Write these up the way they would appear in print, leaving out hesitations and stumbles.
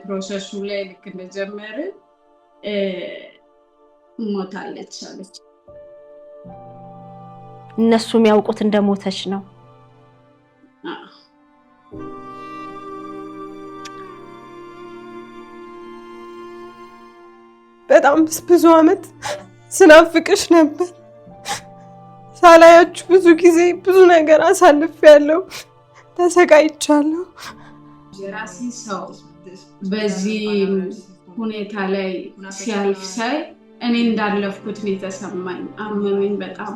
ፕሮሰሱ ላይ ልክ እንደጀመረ ሞታለች አለች። እነሱ የሚያውቁት እንደሞተች ነው። በጣም ብዙ አመት ስናፍቅሽ ነበር። ሳላያችሁ ብዙ ጊዜ ብዙ ነገር አሳልፌያለሁ፣ ተሰቃይቻለሁ። የራሴ ሰው በዚህ ሁኔታ ላይ ሲያልፍ ሳይ እኔ እንዳለፍኩት ነው የተሰማኝ። አመመኝ በጣም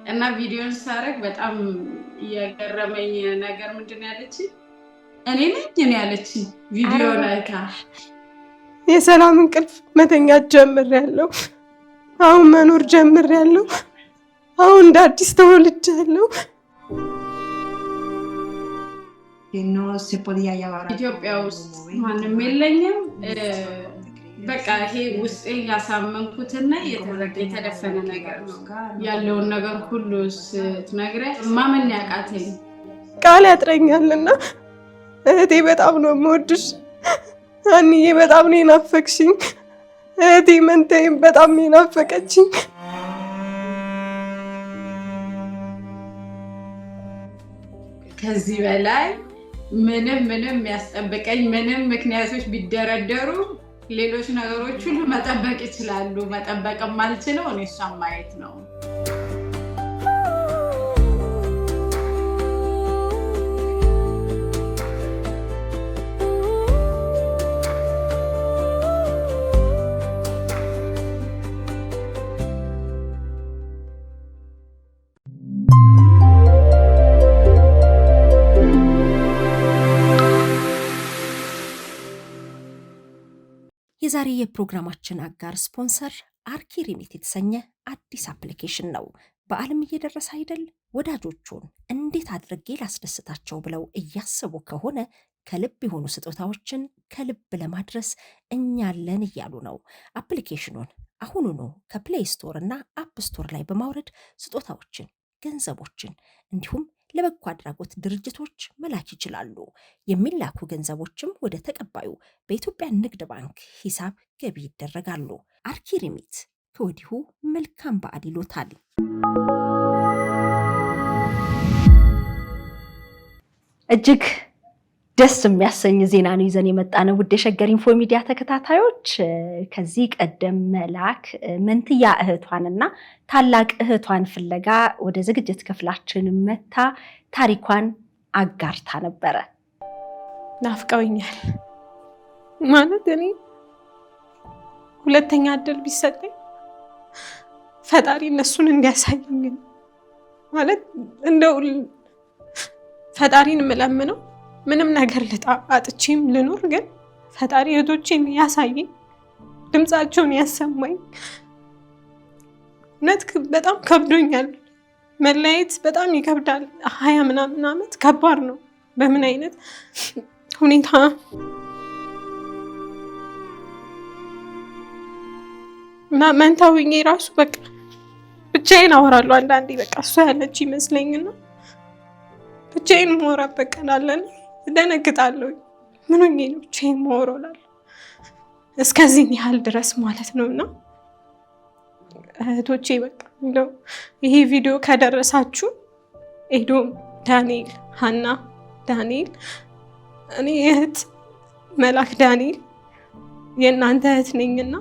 እና ቪዲዮን ሳረግ በጣም እያገረመኝ ነገር ምንድነው ያለችኝ? እኔ ነኝ ያለችኝ ቪዲዮ ላይ የሰላም እንቅልፍ መተኛት ጀምሬያለሁ። አሁን መኖር ጀምሬያለሁ። አሁን እንደ አዲስ ተወልጃለሁ። ኢትዮጵያ ውስጥ ማንም የለኝም። በቃ ይሄ ውስጤ ያሳመንኩትና የተደፈነ ነገር ነው። ያለውን ነገር ሁሉ ስትነግረኝ ማመን ያቃተኝ ቃል ያጥረኛልና እህቴ በጣም ነው የምወድሽ። አንዬ በጣም ነው የናፈቅሽኝ። እህቴ መንተይም በጣም ነው የናፈቀችኝ። ከዚህ በላይ ምንም ያስጠብቀኝ ምንም ምክንያቶች ቢደረደሩ ሌሎች ነገሮች ሁሉ መጠበቅ ይችላሉ። መጠበቅም አልችለው እኔ እሷን ማየት ነው። የዛሬ የፕሮግራማችን አጋር ስፖንሰር አርኪ ሪሚት የተሰኘ አዲስ አፕሊኬሽን ነው። በዓለም እየደረሰ አይደል? ወዳጆቹን እንዴት አድርጌ ላስደስታቸው ብለው እያሰቡ ከሆነ ከልብ የሆኑ ስጦታዎችን ከልብ ለማድረስ እኛለን እያሉ ነው። አፕሊኬሽኑን አሁኑኑ ከፕሌይ ስቶር እና አፕ ስቶር ላይ በማውረድ ስጦታዎችን፣ ገንዘቦችን እንዲሁም ለበጎ አድራጎት ድርጅቶች መላክ ይችላሉ። የሚላኩ ገንዘቦችም ወደ ተቀባዩ በኢትዮጵያ ንግድ ባንክ ሂሳብ ገቢ ይደረጋሉ። አርኪ ሪሚት ከወዲሁ መልካም በዓል ይሎታል። እጅግ ደስ የሚያሰኝ ዜና ነው ይዘን የመጣነው። ውድ የሸገር ኢንፎ ሚዲያ ተከታታዮች፣ ከዚህ ቀደም መላክ መንትያ እህቷንና ታላቅ እህቷን ፍለጋ ወደ ዝግጅት ክፍላችን መታ ታሪኳን አጋርታ ነበረ። ናፍቀውኛል ማለት እኔ ሁለተኛ እድል ቢሰጠኝ ፈጣሪ እነሱን እንዲያሳየኝ ማለት እንደው ፈጣሪን የምለምነው ምንም ነገር አጥቼም ልኖር፣ ግን ፈጣሪ እህቶቼን ያሳየኝ፣ ድምፃቸውን ያሰማኝ። እውነት በጣም ከብዶኛል። መለያየት በጣም ይከብዳል። 20 ምናምን ዓመት ከባድ ነው። በምን አይነት ሁኔታ መንታውኝ ራሱ በቃ ብቻዬን አወራለሁ አንዳንዴ። በቃ እሷ ያለች ይመስለኝና ብቻዬን ማውራት በቃ ላለን እደነግጣለሁ። ምን ሆኜ ነው ብቻዬን ማወራው እላለሁ። እስከዚህ ያህል ድረስ ማለት ነውና እህቶቼ በቃ እንደው ይሄ ቪዲዮ ከደረሳችሁ ኤዶም፣ ዳንኤል፣ ሀና፣ ዳንኤል፣ እኔ እህት መላክ ዳንኤል የእናንተ እህት ነኝና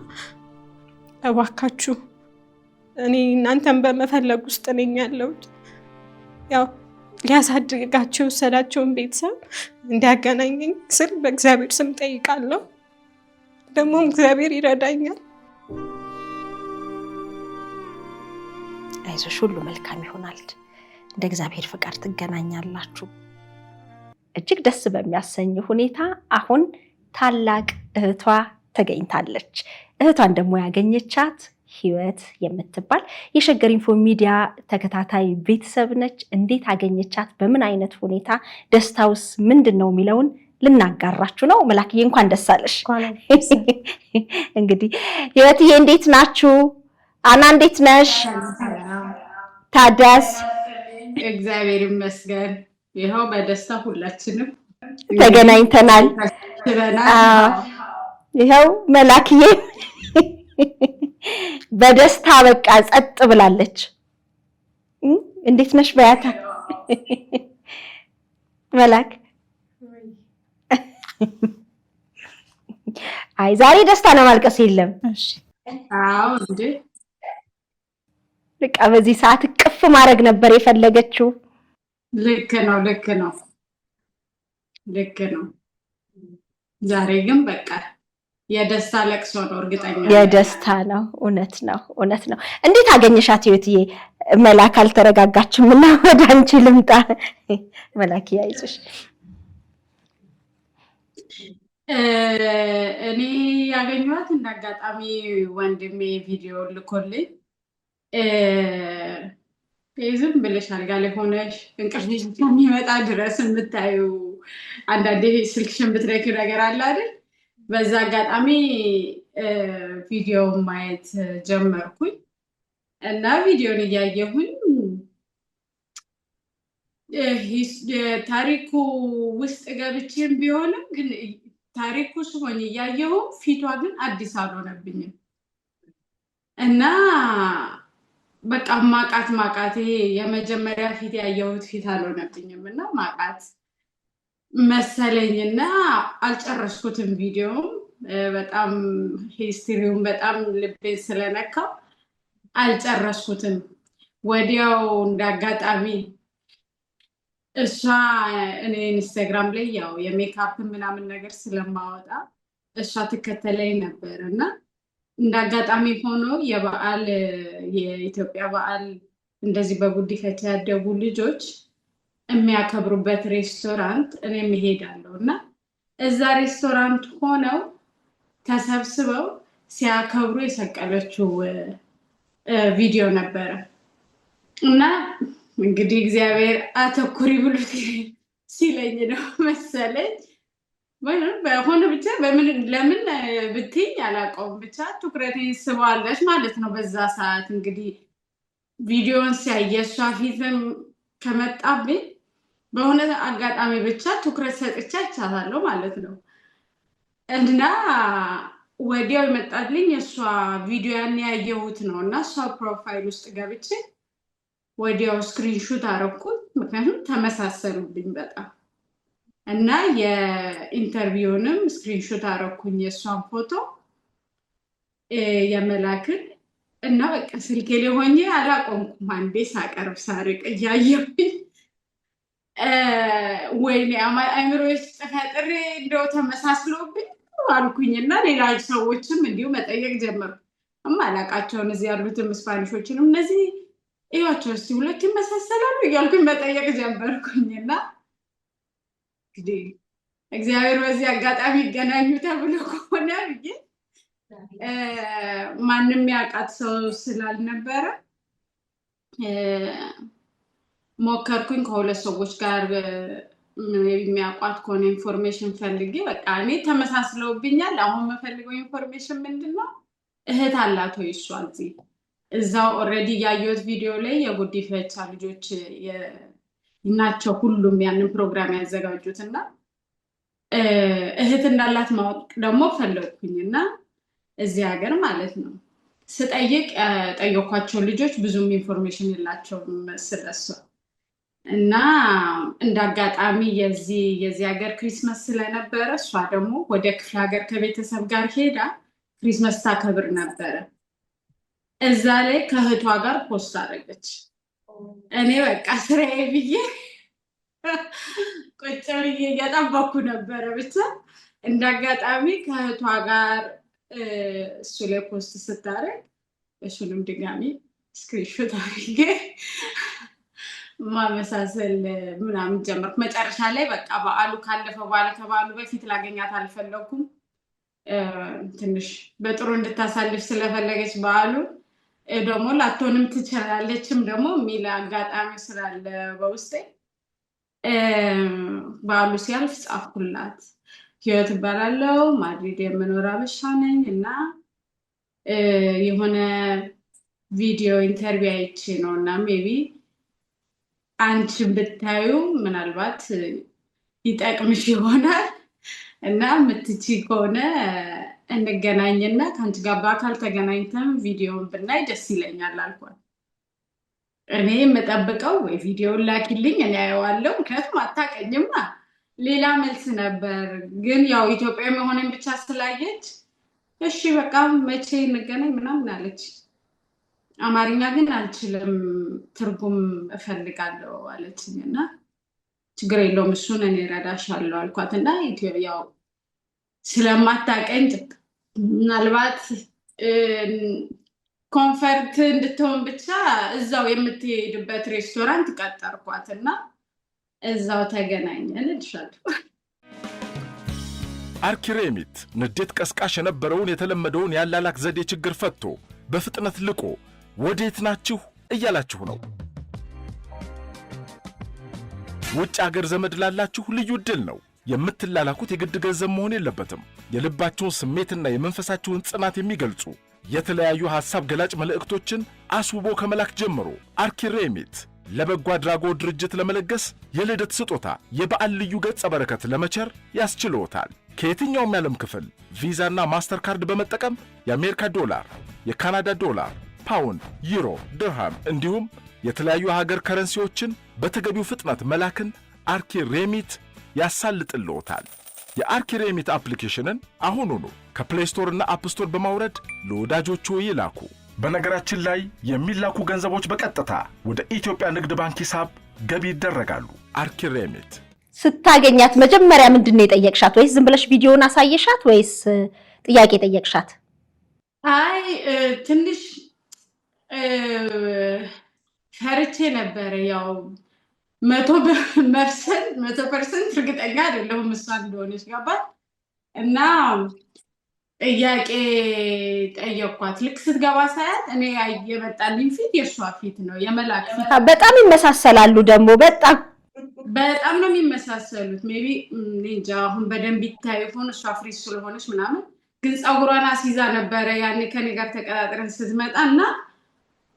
እባካችሁ እኔ እናንተን በመፈለግ ውስጥ ነኝ ያለሁት። ያው ሊያሳድጋቸው የወሰዳቸውን ቤተሰብ እንዲያገናኘኝ ስል በእግዚአብሔር ስም ጠይቃለሁ። ደግሞም እግዚአብሔር ይረዳኛል። አይዞሽ፣ ሁሉ መልካም ይሆናል። እንደ እግዚአብሔር ፍቃድ ትገናኛላችሁ። እጅግ ደስ በሚያሰኝ ሁኔታ አሁን ታላቅ እህቷ ተገኝታለች። እህቷን ደግሞ ያገኘቻት ህይወት የምትባል የሸገር ኢንፎ ሚዲያ ተከታታይ ቤተሰብ ነች። እንዴት አገኘቻት? በምን አይነት ሁኔታ? ደስታውስ ምንድን ነው የሚለውን ልናጋራችሁ ነው። መላክዬ እንኳን ደስ አለሽ። እንግዲህ ህይወትዬ እንዴት ናችሁ? አና እንዴት ነሽ? ታዲያስ? እግዚአብሔር ይመስገን። ይኸው በደስታ ሁላችንም ተገናኝተናል። ተሽበናል። ይኸው መላክዬ በደስታ በቃ ጸጥ ብላለች። እንዴት ነሽ በያታ መላክ? አይ ዛሬ ደስታ ነው፣ ማልቀስ የለም። አዎ እንዴ በቃ በዚህ ሰዓት ቅፍ ማድረግ ነበር የፈለገችው። ልክ ነው ዛሬ ግን በቃ የደስታ ለቅሶ ነው። እርግጠኛ የደስታ ነው። እውነት ነው። እንዴት አገኘሻት ህይወትዬ? መላክ አልተረጋጋችም እና ወደ አንቺ ልምጣ። መላክ ያይዞሽ። እኔ ያገኘኋት እንዳጋጣሚ ወንድሜ ቪዲዮ ልኮልኝ ዝም ብለሽ አልጋ ላይ ሆነሽ እንቅልፍሽ እስከሚመጣ ድረስ የምታዩ አንዳንዴ ስልክሽን ብትነኪው ነገር አለ አይደል? በዛ አጋጣሚ ቪዲዮውን ማየት ጀመርኩኝ እና ቪዲዮን እያየሁኝ ታሪኩ ውስጥ ገብቼም ቢሆንም ግን ታሪኩ ሲሆን እያየሁ ፊቷ ግን አዲስ አልሆነብኝም እና በቃ ማቃት ይሄ የመጀመሪያ ፊት ያየሁት ፊት አልሆነብኝም እና ማቃት መሰለኝና አልጨረስኩትም። ቪዲዮውም በጣም ሂስትሪውን በጣም ልቤን ስለነካው አልጨረስኩትም። ወዲያው እንዳጋጣሚ እሷ እኔ ኢንስታግራም ላይ ያው የሜካፕ ምናምን ነገር ስለማወጣ እሷ ትከተለኝ ነበር እና እንዳጋጣሚ ሆኖ የኢትዮጵያ በዓል እንደዚህ በጉዲፈቻ ያደጉ ልጆች የሚያከብሩበት ሬስቶራንት እኔም እሄዳለሁ እና እዛ ሬስቶራንት ሆነው ተሰብስበው ሲያከብሩ የሰቀለችው ቪዲዮ ነበረ እና እንግዲህ እግዚአብሔር አተኩሪ ብሎ ሲለኝ ነው መሰለኝ በሆነ ብቻ ለምን ብትይኝ አላውቀውም፣ ብቻ ትኩረቴን ስበዋለች ማለት ነው። በዛ ሰዓት እንግዲህ ቪዲዮን ሲያይ የእሷ ፊትም ከመጣብኝ በሆነ አጋጣሚ ብቻ ትኩረት ሰጥቻ ይቻላለሁ ማለት ነው እና ወዲያው የመጣልኝ እሷ ቪዲዮ ያን ያየሁት ነው እና እሷ ፕሮፋይል ውስጥ ገብቼ ወዲያው ስክሪንሹት አረኩት፣ ምክንያቱም ተመሳሰሉብኝ በጣም እና የኢንተርቪውንም ስክሪንሾት አረኩኝ የእሷን ፎቶ የመላክን እና በቃ ስልኬ ላይ ሆኜ አላቆምኩም። አንዴ ሳቀርብ ሳርቅ እያየሁኝ ወይኔ አይምሮ ውስጥ ፈጥሬ እንደው ተመሳስሎብኝ አልኩኝ እና ሌላ ሰዎችም እንዲሁ መጠየቅ ጀመርኩ። አላቃቸውን እዚህ ያሉትም ስፓኒሾችንም እነዚህ እያቸው እስቲ ሁለት ይመሳሰላሉ እያልኩኝ መጠየቅ ጀመርኩኝ እና እንግዲህ እግዚአብሔር በዚህ አጋጣሚ ይገናኙ ተብሎ ከሆነ ብዬ ማንም ያውቃት ሰው ስላልነበረ ሞከርኩኝ። ከሁለት ሰዎች ጋር የሚያውቋት ከሆነ ኢንፎርሜሽን ፈልጌ በቃ እኔ ተመሳስለውብኛል። አሁን የምፈልገው ኢንፎርሜሽን ምንድን ነው? እህት አላት ወይ እሷ እዛው ኦልሬዲ ያየሁት ቪዲዮ ላይ የጉዲፈቻ ልጆች ናቸው ሁሉም ያንን ፕሮግራም ያዘጋጁት እና እህት እንዳላት ማወቅ ደግሞ ፈለግኩኝ እና እዚህ ሀገር ማለት ነው ስጠይቅ ጠየኳቸው ልጆች ብዙም ኢንፎርሜሽን የላቸውም ስለሷ እና እንዳጋጣሚ የዚህ ሀገር ክሪስመስ ስለነበረ እሷ ደግሞ ወደ ክፍለ ሀገር ከቤተሰብ ጋር ሄዳ ክሪስመስ ታከብር ነበረ። እዛ ላይ ከእህቷ ጋር ፖስት አደረገች። እኔ በቃ ስራዬ ብዬ ቁጭ ብዬ እየጠበኩ ነበረ። ብቻ እንዳጋጣሚ ከእህቷ ጋር እሱ ላይ ፖስት ስታደርግ እሱንም ድጋሚ ስክሪንሾት አድርጌ ማመሳሰል ምናምን ጀመርኩ። መጨረሻ ላይ በቃ በዓሉ ካለፈ በኋላ ከበዓሉ በፊት ላገኛት አልፈለኩም። ትንሽ በጥሩ እንድታሳልፍ ስለፈለገች በዓሉ ደግሞ ላትሆንም ትችላለችም ደግሞ የሚል አጋጣሚ ስላለ በውስጤ በዓሉ ሲያልፍ ጻፍኩላት። ህይወት እባላለሁ፣ ማድሪድ የምኖር አበሻ ነኝ እና የሆነ ቪዲዮ ኢንተርቪው አይቼ ነው እና ሜቢ አንቺን ብታዩ ምናልባት ይጠቅምሽ ይሆናል እና ምትቺ ከሆነ እንገናኝና ካንቺ ጋር በአካል ተገናኝተን ቪዲዮን ብናይ ደስ ይለኛል አልኳት። እኔ የምጠብቀው ወይ ቪዲዮን ላኪልኝ እኔ አየዋለሁ፣ ምክንያቱም አታውቀኝማ። ሌላ መልስ ነበር፣ ግን ያው ኢትዮጵያ መሆኔን ብቻ ስላየች እሺ በቃ መቼ እንገናኝ ምናምን አለች። አማርኛ ግን አልችልም ትርጉም እፈልጋለሁ አለችኝ እና ችግር የለውም እሱን እኔ እረዳሻለሁ አልኳት እና ያው ስለማታውቀኝ ምናልባት ኮንፈርት እንድትሆን ብቻ እዛው የምትሄድበት ሬስቶራንት ቀጠርኳት እና እዛው ተገናኘን እልሻለሁ። አርኪ ሬሚት ንዴት ቀስቃሽ የነበረውን የተለመደውን ያላላክ ዘዴ ችግር ፈቶ በፍጥነት ልቆ ወዴት ናችሁ እያላችሁ ነው። ውጭ ሀገር ዘመድ ላላችሁ ልዩ ዕድል ነው። የምትላላኩት የግድ ገንዘብ መሆን የለበትም። የልባችሁን ስሜትና የመንፈሳችሁን ጽናት የሚገልጹ የተለያዩ ሐሳብ ገላጭ መልእክቶችን አስውቦ ከመላክ ጀምሮ አርኪ ሬሚት ለበጎ አድራጎት ድርጅት ለመለገስ፣ የልደት ስጦታ፣ የበዓል ልዩ ገጸ በረከት ለመቸር ያስችልዎታል። ከየትኛውም የዓለም ክፍል ቪዛና ማስተር ካርድ በመጠቀም የአሜሪካ ዶላር፣ የካናዳ ዶላር፣ ፓውንድ፣ ዩሮ፣ ድርሃም እንዲሁም የተለያዩ ሀገር ከረንሲዎችን በተገቢው ፍጥነት መላክን አርኪ ሬሚት ያሳልጥልዎታል። የአርኪ ሬሚት አፕሊኬሽንን አሁኑኑ ከፕሌይ ስቶር እና አፕ ስቶር በማውረድ ለወዳጆቹ ይላኩ። በነገራችን ላይ የሚላኩ ገንዘቦች በቀጥታ ወደ ኢትዮጵያ ንግድ ባንክ ሂሳብ ገቢ ይደረጋሉ። አርኪ ሬሚት። ስታገኛት መጀመሪያ ምንድነው የጠየቅሻት? ወይስ ዝም ብለሽ ቪዲዮውን አሳየሻት ወይስ ጥያቄ ጠየቅሻት? አይ ትንሽ ፈርቼ ነበር። ያው 100% እርግጠኛ አይደለሁም እሷ እንደሆነች ገባት እና ጥያቄ ጠየቅኳት። ልክ ስትገባ ሳያት እኔ የመጣልኝ ፊት የእሷ ፊት ነው፣ የመላክ ፊት። በጣም ይመሳሰላሉ ደግሞ በጣም ነው የሚመሳሰሉት። ሜቢ እንጃ አሁን በደንብ ይታይ ይሆን እሷ ፍሪዝ ስለሆነች ምናምን፣ ግን ፀጉሯን አስይዛ ነበረ ያኔ ከኔ ጋር ተቀጣጥረን ስትመጣ እና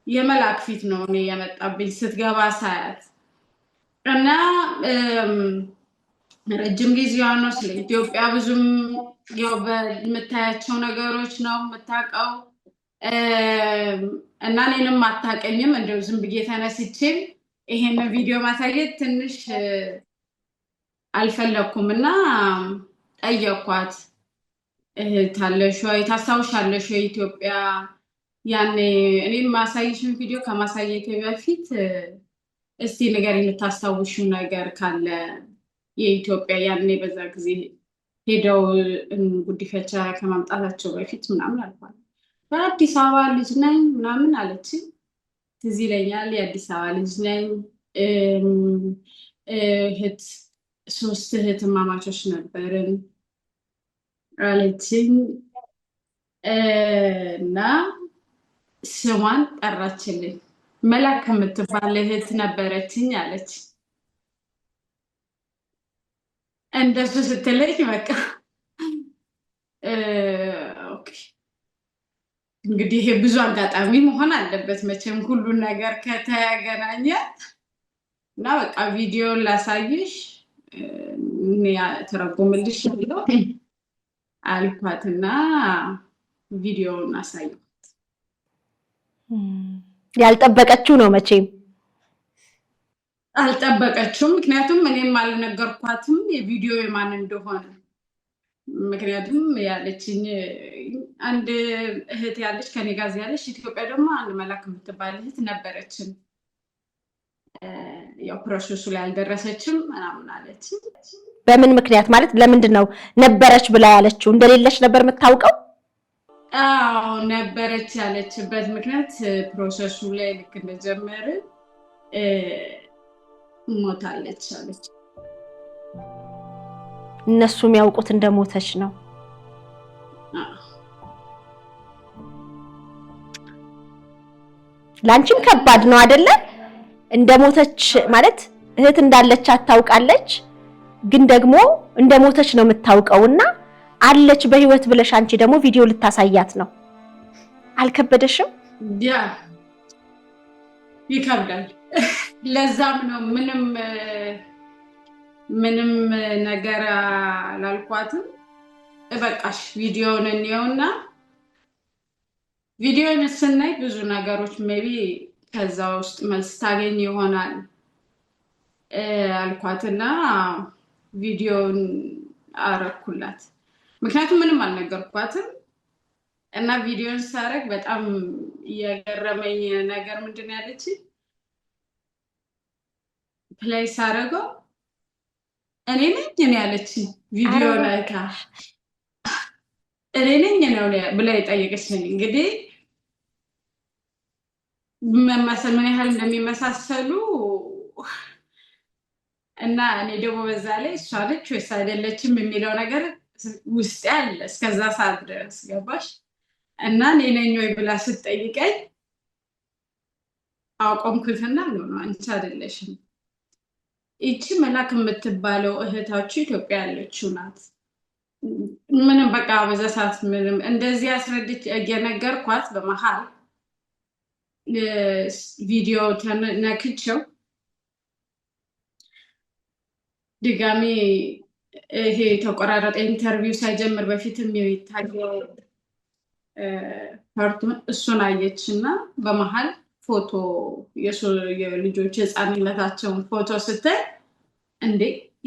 የመላክ ፊት ነው እኔ የመጣብኝ ስትገባ ሳያት እና ረጅም ጊዜዋ ነው። ስለ ኢትዮጵያ ብዙም ያው በምታያቸው ነገሮች ነው የምታውቀው እና እኔንም አታውቀኝም። እንደው ዝም ብዬ ተነስቼም ይሄንን ቪዲዮ ማሳየት ትንሽ አልፈለኩም እና ጠየኳት። ታለሽ ወይ ታስታውሻለሽ ኢትዮጵያ ያኔ እኔም ማሳየሽን ቪዲዮ ከማሳየቴ በፊት እስቲ ነገር የምታስታውሽው ነገር ካለ የኢትዮጵያ ያኔ በዛ ጊዜ ሄደው ጉዲፈቻ ከማምጣታቸው በፊት ምናምን አልኳት። በአዲስ አበባ ልጅ ነኝ ምናምን አለች። ትዝ ይለኛል የአዲስ አበባ ልጅ ነኝ። ሶስት እህትማማቾች ነበርን አለችኝ እና ስሟን ጠራችልኝ። መላክ የምትባል እህት ነበረችኝ አለች። እንደሱ ስትለኝ በቃ ኦኬ እንግዲህ ይሄ ብዙ አጋጣሚ መሆን አለበት መቼም ሁሉን ነገር ከተገናኘ እና በቃ ቪዲዮን ላሳይሽ ተረጎምልሽ ብለው አልኳትና ቪዲዮውን አሳየው። ያልጠበቀችው ነው መቼም አልጠበቀችውም። ምክንያቱም እኔም አልነገርኳትም የቪዲዮ የማን እንደሆነ። ምክንያቱም ያለችኝ አንድ እህት ያለች ከኔ ጋር ያለች ኢትዮጵያ ደግሞ አንድ መላክ የምትባል እህት ነበረችን። ያው ፕሮሰሱ ላይ አልደረሰችም ምናምን አለች። በምን ምክንያት ማለት ለምንድን ነው ነበረች ብላ ያለችው? እንደሌለች ነበር የምታውቀው? አዎ ነበረች ያለችበት ምክንያት ፕሮሰሱ ላይ ልክ እንደጀመረ ሞታለች አለች። እነሱ የሚያውቁት እንደሞተች ነው። ላንቺም ከባድ ነው አይደለ? እንደሞተች ማለት እህት እንዳለች ታውቃለች፣ ግን ደግሞ እንደሞተች ነው የምታውቀውና አለች በህይወት ብለሽ አንቺ ደግሞ ቪዲዮ ልታሳያት ነው። አልከበደሽም? ያ ይከብዳል። ለዛም ነው ምንም ነገር አላልኳትም። በቃሽ ቪዲዮውን እንየውና ቪዲዮውን ስናይ ብዙ ነገሮች ሜቢ ከዛ ውስጥ መልስ ታገኝ ይሆናል አልኳትና ቪዲዮውን አረኩላት። ምክንያቱም ምንም አልነገርኳትም እና ቪዲዮውን ሳረግ በጣም የገረመኝ ነገር ምንድን ነው ያለች ፕሌይ ሳረገው እኔ ነኝ ያለች ቪዲዮ ላይ እኔ ነኝ ነው ብላ የጠየቀችኝ። እንግዲህ መመሰል ምን ያህል እንደሚመሳሰሉ እና እኔ ደግሞ በዛ ላይ እሷ ነች ወይስ አይደለችም የሚለው ነገር ውስጥ ያለ እስከዛ ሰዓት ድረስ ገባሽ። እና እኔ ነኝ ወይ ብላ ስትጠይቀኝ አቆምኩትና ነው አንቺ አይደለሽም፣ ይቺ መላክ የምትባለው እህታችሁ ኢትዮጵያ ያለችው ናት። ምንም በቃ በዛ ሰዓት ምንም እንደዚህ አስረድች እየነገርኳት በመሃል ቪዲዮ ነክቼው ድጋሚ ይሄ ተቆራረጠ ኢንተርቪው ሳይጀምር በፊት የሚታየው ፓርቱን እሱን አየችና በመሃል ፎቶ የልጆች የህፃንነታቸውን ፎቶ ስታይ እንዴ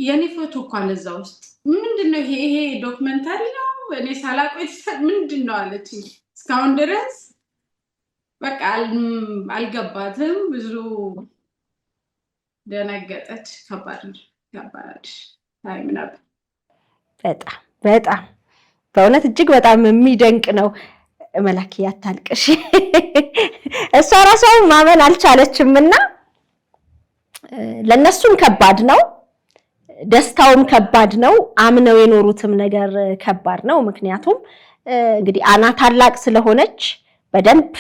የኔ ፎቶ እኮ አለ እዛ ውስጥ ምንድነው ይሄ ዶክመንታሪ ነው እኔ ሳላቆይ ምንድነው አለች። እስካሁን ድረስ በቃ አልገባትም። ብዙ ደነገጠች። ከባድ ታይም ነበር። በጣም በእውነት እጅግ በጣም የሚደንቅ ነው። መላክ ያታልቅሽ እሷ ራሷ ማመን አልቻለችምና ለነሱም ከባድ ነው፣ ደስታውም ከባድ ነው፣ አምነው የኖሩትም ነገር ከባድ ነው። ምክንያቱም እንግዲህ አና ታላቅ ስለሆነች በደንብ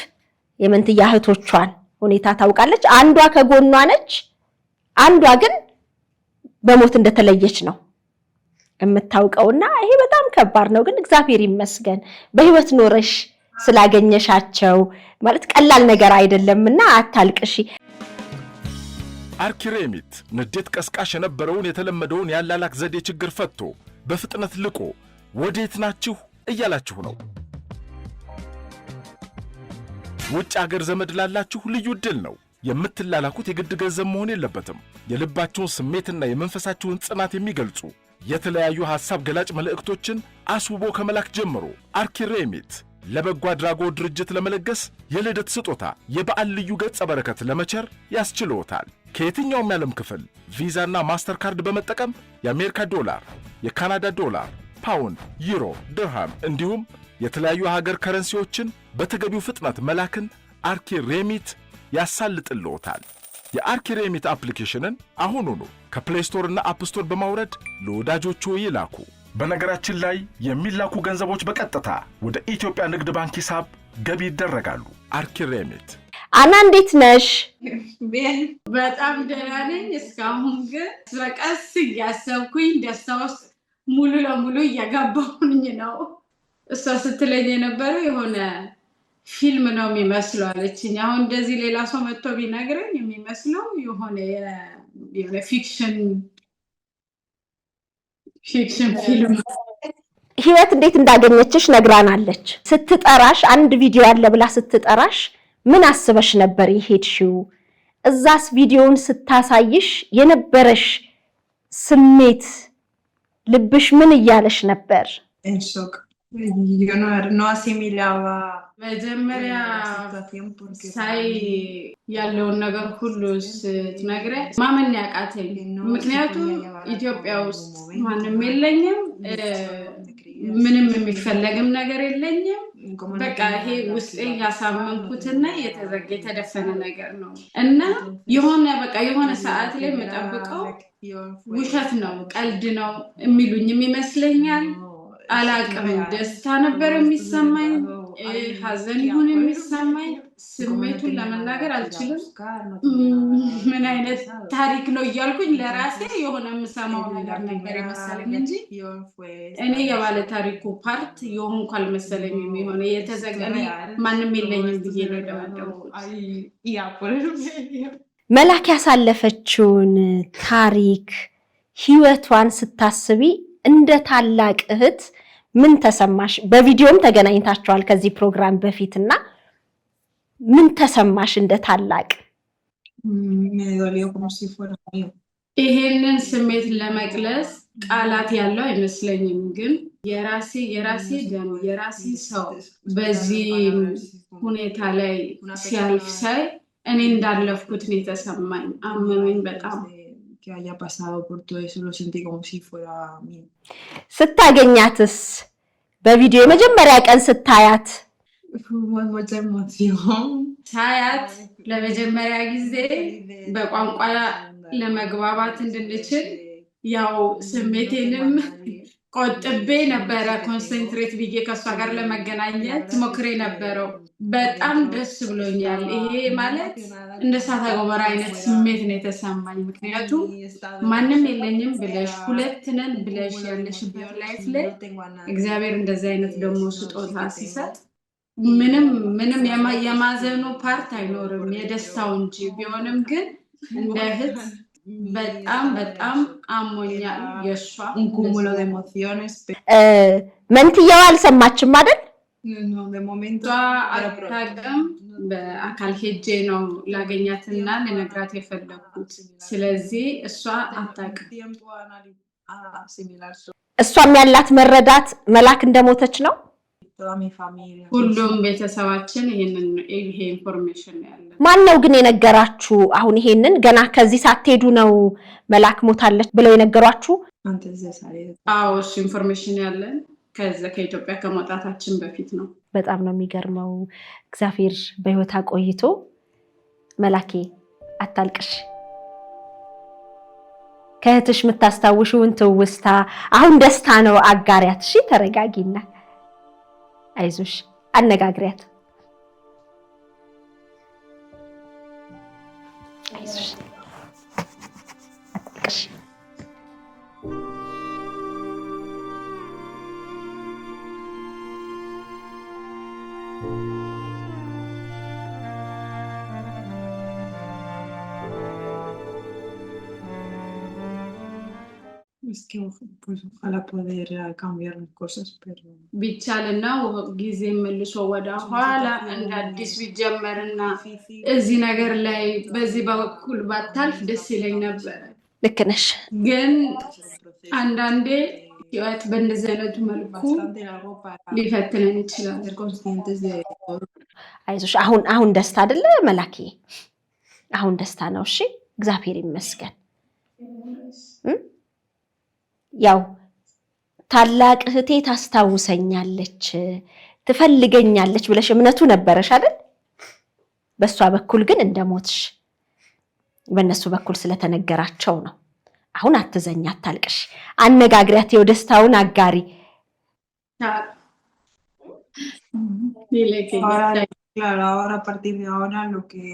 የመንትያ እህቶቿን ሁኔታ ታውቃለች። አንዷ ከጎኗ ነች፣ አንዷ ግን በሞት እንደተለየች ነው የምታውቀውና ይሄ በጣም ከባድ ነው። ግን እግዚአብሔር ይመስገን በህይወት ኖረሽ ስላገኘሻቸው ማለት ቀላል ነገር አይደለምና አታልቅሺ። አርኪሬሚት ንዴት ቀስቃሽ የነበረውን የተለመደውን ያላላክ ዘዴ ችግር ፈቶ በፍጥነት ልቆ ወዴት ናችሁ እያላችሁ ነው። ውጭ አገር ዘመድ ላላችሁ ልዩ ዕድል ነው። የምትላላኩት የግድ ገንዘብ መሆን የለበትም። የልባችሁን ስሜትና የመንፈሳችሁን ጽናት የሚገልጹ የተለያዩ ሐሳብ ገላጭ መልእክቶችን አስውቦ ከመላክ ጀምሮ አርኪሬሚት ለበጎ አድራጎት ድርጅት ለመለገስ፣ የልደት ስጦታ፣ የበዓል ልዩ ገጸ በረከት ለመቸር ያስችልዎታል። ከየትኛውም የዓለም ክፍል ቪዛና ማስተር ካርድ በመጠቀም የአሜሪካ ዶላር፣ የካናዳ ዶላር፣ ፓውንድ፣ ዩሮ፣ ድርሃም እንዲሁም የተለያዩ ሀገር ከረንሲዎችን በተገቢው ፍጥነት መላክን አርኪሬሚት ያሳልጥልዎታል። የአርኪሬሚት አፕሊኬሽንን አሁኑኑ ከፕሌይ ስቶር እና አፕ ስቶር በማውረድ ለወዳጆቹ ይላኩ። በነገራችን ላይ የሚላኩ ገንዘቦች በቀጥታ ወደ ኢትዮጵያ ንግድ ባንክ ሂሳብ ገቢ ይደረጋሉ። አርኪሬሚት። አና እንዴት ነሽ? በጣም ደህና ነኝ። እስካሁን ግን በቀስ እያሰብኩኝ ደስታ ውስጥ ሙሉ ለሙሉ እየገባሁኝ ነው። እሷ ስትለኝ የነበረው የሆነ ፊልም ነው የሚመስለው አለችኝ። አሁን እንደዚህ ሌላ ሰው መጥቶ ቢነግረኝ የሚመስለው የሆነ ፊክሽን ፊልም። ህይወት እንዴት እንዳገኘችሽ ነግራናለች። ስትጠራሽ አንድ ቪዲዮ አለ ብላ ስትጠራሽ ምን አስበሽ ነበር የሄድሽው? እዛስ ቪዲዮውን ስታሳይሽ የነበረሽ ስሜት ልብሽ ምን እያለሽ ነበር? Yo no asimilaba መጀመሪያ ሳይ ያለውን ነገር ሁሉ ስትነግረኝ ማመን ያቃተኝ። ምክንያቱም ኢትዮጵያ ውስጥ ማንም የለኝም፣ ምንም የሚፈለግም ነገር የለኝም። በቃ ይሄ ውስጤ ያሳመንኩትና የተደፈነ ነገር ነው እና የሆነ ሰዓት ላይ የምጠብቀው ውሸት ነው፣ ቀልድ ነው የሚሉኝም ይመስለኛል። አላቅም። ደስታ ነበር የሚሰማኝ፣ ሀዘን ይሁን የሚሰማኝ ስሜቱን ለመናገር አልችልም። ምን አይነት ታሪክ ነው እያልኩኝ ለራሴ የሆነ የምሰማው ነገር ነበር የመሰለኝ እንጂ እኔ የባለ ታሪኩ ፓርት የሆንኩ አልመሰለኝም። የሆነ የተዘገነ ማንም የለኝም ብዬ ነው ደመደምኩት። መላክ ያሳለፈችውን ታሪክ ህይወቷን ስታስቢ እንደ ታላቅ እህት ምን ተሰማሽ? በቪዲዮም ተገናኝታችኋል ከዚህ ፕሮግራም በፊትና ምን ተሰማሽ እንደ ታላቅ? ይሄንን ስሜት ለመግለጽ ቃላት ያለው አይመስለኝም። ግን የራሴ ደም የራሴ ሰው በዚህ ሁኔታ ላይ ሲያልፍ ሳይ እኔ እንዳለፍኩት ነው የተሰማኝ። አመመኝ በጣም። ስታገኛትስ በቪዲዮ የመጀመሪያ ቀን ስታያት? ሳያት ለመጀመሪያ ጊዜ በቋንቋ ለመግባባት እንድንችል ያው ስሜቴንም ቆጥቤ ነበረ ኮንሰንትሬት ብዬ ከሷ ጋር ለመገናኘት ሞክሬ ነበረው። በጣም ደስ ብሎኛል። ይሄ ማለት እንደ እሳተ ገሞራ አይነት ስሜት ነው የተሰማኝ። ምክንያቱም ማንም የለኝም ብለሽ ሁለት ነን ብለሽ ያለሽበት ላይፍ ላይ እግዚአብሔር እንደዚህ አይነት ደግሞ ስጦታ ሲሰጥ ምንም የማዘኑ ፓርት አይኖርም የደስታው እንጂ ቢሆንም ግን እንደ እህት በጣም አሞኛል። የሷ ኩሙሎ de emociones መንትያው አልሰማችም አይደል? አታውቅም። በአካል ሄጄ ነው ላገኛትና ለነግራት የፈለኩት። ስለዚህ እሷ አታውቅም። እሷም ያላት መረዳት መላክ እንደሞተች ነው። ሁሉም ቤተሰባችን ይሄ ኢንፎርሜሽን ያለ። ማን ነው ግን የነገራችሁ? አሁን ይሄንን ገና ከዚህ ሳትሄዱ ነው መላክ ሞታለች ብለው የነገሯችሁ? አዎ እሱ ኢንፎርሜሽን ያለን ከኢትዮጵያ ከመውጣታችን በፊት ነው። በጣም ነው የሚገርመው። እግዚአብሔር በህይወት አቆይቶ መላኬ አታልቅሽ። ከእህትሽ የምታስታውሽውን ትውስታ አሁን ደስታ ነው አጋሪያት። እሺ ተረጋጊና አይዞሽ አነጋግሪያት። አይዞሽ አታልቅሽ። Es que pues ojalá poder cambiar las cosas, pero ቢቻልና ጊዜ መልሶ ወደ ኋላ እንደ አዲስ ቢጀመርና እዚህ ነገር ላይ በዚህ በኩል ባታልፍ ደስ ይለኝ ነበር። ልክ ነሽ። ግን አንዳንዴ ህይወት በእንደዚህ አይነቱ መልኩ ሊፈትነን ይችላል። አይዞሽ አሁን ደስታ አይደለ መላኬ? አሁን ደስታ ነው። እሺ እግዚአብሔር ይመስገን። ያው ታላቅ እህቴ ታስታውሰኛለች ትፈልገኛለች ብለሽ እምነቱ ነበረሽ አይደል? በሷ በኩል ግን እንደሞትሽ በእነሱ በኩል ስለተነገራቸው ነው። አሁን አትዘኛ አታልቅሽ። አነጋግሪያት የደስታውን አጋሪ። claro, ahora a partir de ahora lo que